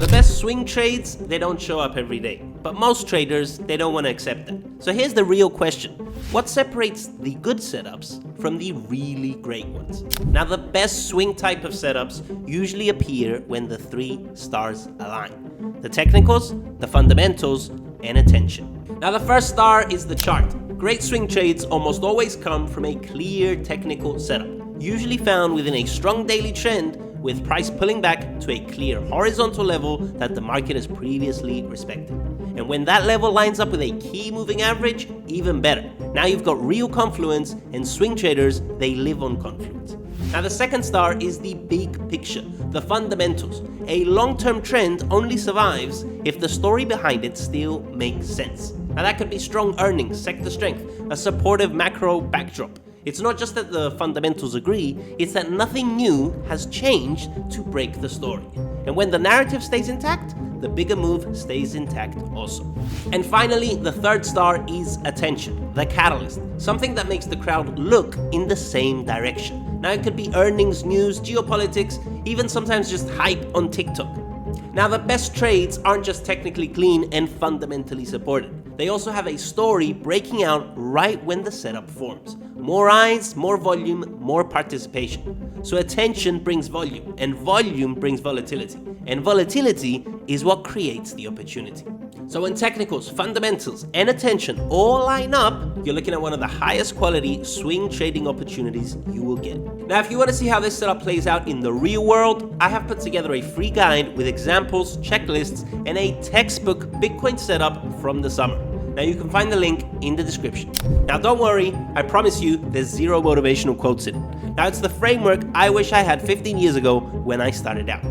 The best swing trades, they don't show up every day, but most traders, they don't want to accept that. So here's the real question. What separates the good setups from the really great ones? Now, the best swing type of setups usually appear when the 3 stars align: the technicals, the fundamentals, and attention. Now, the first star is the chart. Great swing trades almost always come from a clear technical setup, usually found within a strong daily trend with price pulling back to a clear horizontal level that the market has previously respected. And when that level lines up with a key moving average, even better. Now you've got real confluence, and swing traders, they live on confluence. Now the second star is the big picture, the fundamentals. A long-term trend only survives if the story behind it still makes sense. Now that could be strong earnings, sector strength, a supportive macro backdrop. It's not just that the fundamentals agree, it's that nothing new has changed to break the story. And when the narrative stays intact, the bigger move stays intact also. And finally, the third star is attention, the catalyst, something that makes the crowd look in the same direction. Now it could be earnings, news, geopolitics, even sometimes just hype on TikTok. Now the best trades aren't just technically clean and fundamentally supported. They also have a story breaking out right when the setup forms. More eyes, more volume, more participation. So attention brings volume, and volume brings volatility. And volatility is what creates the opportunity. So when technicals, fundamentals, and attention all line up, you're looking at one of the highest quality swing trading opportunities you will get. Now, if you want to see how this setup plays out in the real world, I have put together a free guide with examples, checklists, and a textbook Bitcoin setup from the summer. Now you can find the link in the description. Now don't worry, I promise you there's 0 motivational quotes in it. Now it's the framework I wish I had 15 years ago when I started out.